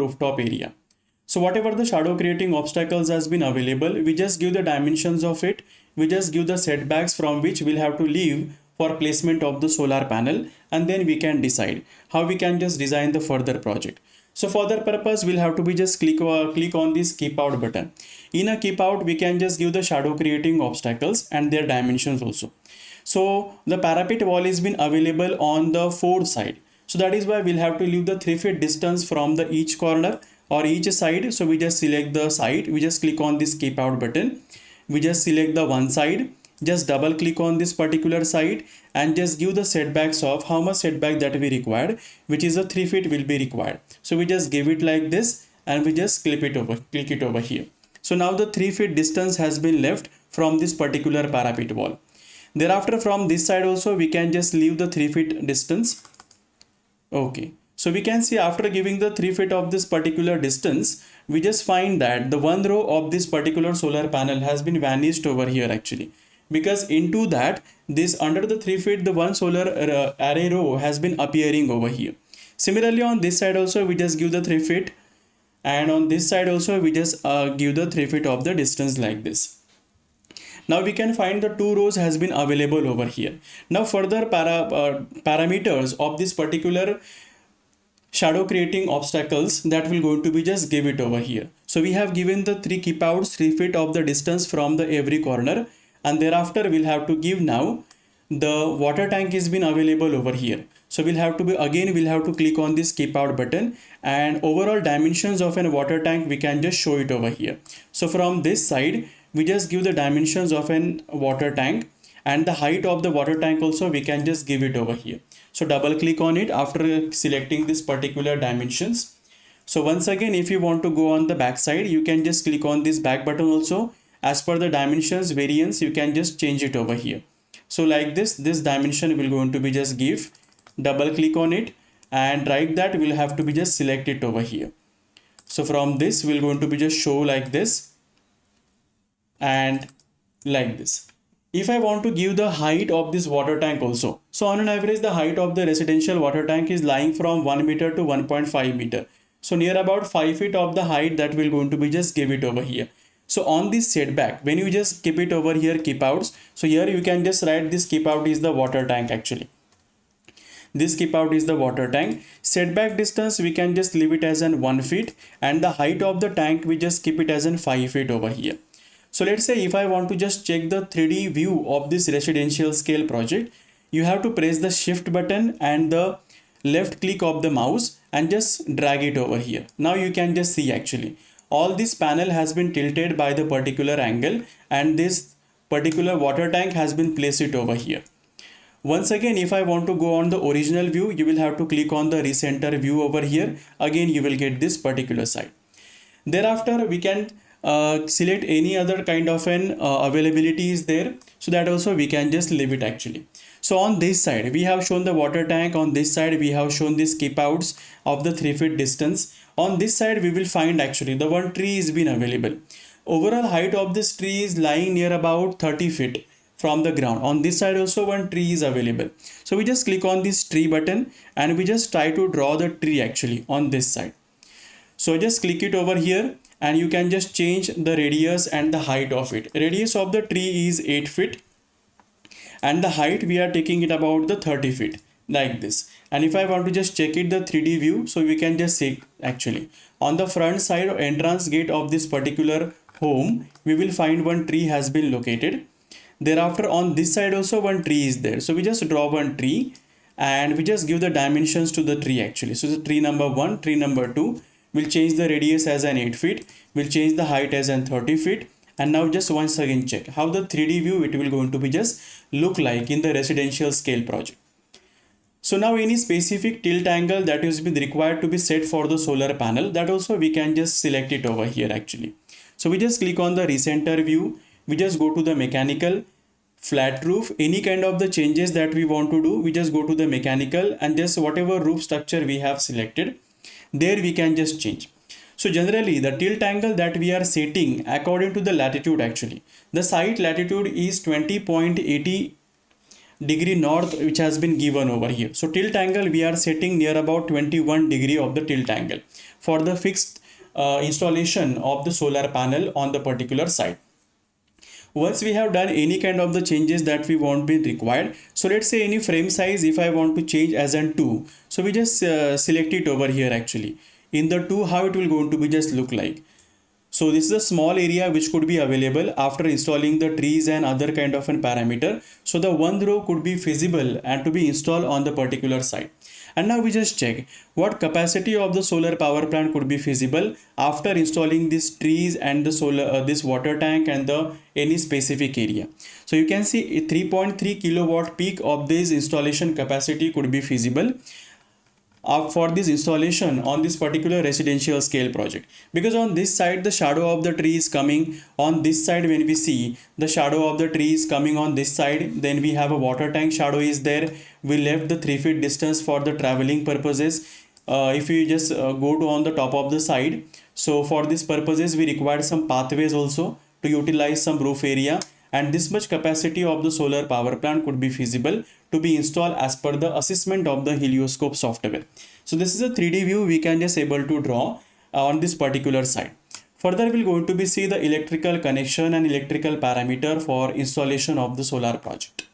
rooftop area. So whatever the shadow creating obstacles has been available, we just give the dimensions of it. We just give the setbacks from which we'll have to leave for placement of the solar panel, and then we can decide how we can just design the further project. So for that purpose, we'll have to be just click on this keep out button. In a keep out, we can just give the shadow creating obstacles and their dimensions also. So the parapet wall is been available on the fourth side. So that is why we'll have to leave the 3 feet distance from the each corner or each side. So we just select the side. We just click on this keep out button. We just select the one side. Just double click on this particular side and just give the setbacks of how much setback that we required, which is a 3 feet will be required. So we just give it like this and we just click it over here. So now the 3 feet distance has been left from this particular parapet wall. Thereafter from this side also we can just leave the 3 feet distance. Okay. So we can see after giving the 3 feet of this particular distance, we just find that the one row of this particular solar panel has been vanished over here actually. Because into that, this under the 3 feet, the one solar array row has been appearing over here. Similarly, on this side also, we just give the 3 feet. And on this side also, we just give the 3 feet of the distance like this. Now we can find the 2 rows has been available over here. Now further parameters of this particular shadow creating obstacles that will going to be just give it over here. So we have given the 3 keep outs, 3 feet of the distance from the every corner, and thereafter we'll have to give now the water tank is been available over here. So we'll have to click on this keep out button, and overall dimensions of an water tank we can just show it over here. So from this side we just give the dimensions of an water tank, and the height of the water tank also we can just give it over here. So double click on it after selecting this particular dimensions. So once again, if you want to go on the back side, you can just click on this back button also. As per the dimensions variance, you can just change it over here. So like this dimension will going to be just give, double click on it, and right that will have to be just select it over here. So from this we're going to be just show like this and like this. If I want to give the height of this water tank also, so on an average the height of the residential water tank is lying from 1 meter to 1.5 meter. So near about 5 feet of the height that will going to be just give it over here. So on this setback, when you just keep it over here, keep outs. So here you can just write this keep out is the water tank actually. This keep out is the water tank. Setback distance we can just leave it as an 1 feet, and the height of the tank we just keep it as an 5 feet over here. So let's say if I want to just check the 3D view of this residential scale project, you have to press the shift button and the left click of the mouse and just drag it over here. Now you can just see actually all this panel has been tilted by the particular angle, and this particular water tank has been placed it over here. Once again, if I want to go on the original view, you will have to click on the recenter view over here. Again, you will get this particular side. Thereafter, we can select any other kind of an availability is there. So that also we can just leave it actually. So on this side, we have shown the water tank. On this side, we have shown this keep outs of the 3 feet distance. On this side, we will find actually the one tree is been available. Overall height of this tree is lying near about 30 feet from the ground. On this side also one tree is available. So we just click on this tree button and we just try to draw the tree actually on this side. So just click it over here and you can just change the radius and the height of it. Radius of the tree is 8 feet and the height we are taking it about the 30 feet like this. And if I want to just check it the 3D view, so we can just see actually on the front side or entrance gate of this particular home, we will find one tree has been located. Thereafter on this side also one tree is there. So we just draw one tree and we just give the dimensions to the tree actually. So the tree number 1, tree number 2, we'll change the radius as an 8 feet. We'll change the height as an 30 feet. And now just once again check how the 3D view it will going to be just look like in the residential scale project. So now any specific tilt angle that is been required to be set for the solar panel, that also we can just select it over here actually. So we just click on the recenter view. We just go to the mechanical, flat roof, any kind of the changes that we want to do, we just go to the mechanical and just whatever roof structure we have selected, there we can just change. So generally the tilt angle that we are setting according to the latitude actually. The site latitude is 20.80 degree north which has been given over here. So tilt angle we are setting near about 21 degree of the tilt angle for the fixed installation of the solar panel on the particular site. Once we have done any kind of the changes that we want be required, so let's say any frame size if I want to change as an 2, so we just select it over here. Actually in the 2, how it will going to be just look like. So this is a small area which could be available after installing the trees and other kind of an parameter. So the one row could be feasible and to be installed on the particular site. And now we just check what capacity of the solar power plant could be feasible after installing these trees and the solar this water tank and the any specific area. So you can see a 3.3 kilowatt peak of this installation capacity could be feasible for this installation on this particular residential scale project, because on this side the shadow of the tree is coming on this side. When we see the shadow of the tree is coming on this side, then we have a water tank shadow is there. We left the 3 feet distance for the traveling purposes. If we just go to on the top of the side, so for these purposes we require some pathways also to utilize some roof area, and this much capacity of the solar power plant could be feasible to be installed as per the assessment of the HelioScope software. So this is a 3D view we can just able to draw on this particular site. Further we'll going to be see the electrical connection and electrical parameter for installation of the solar project.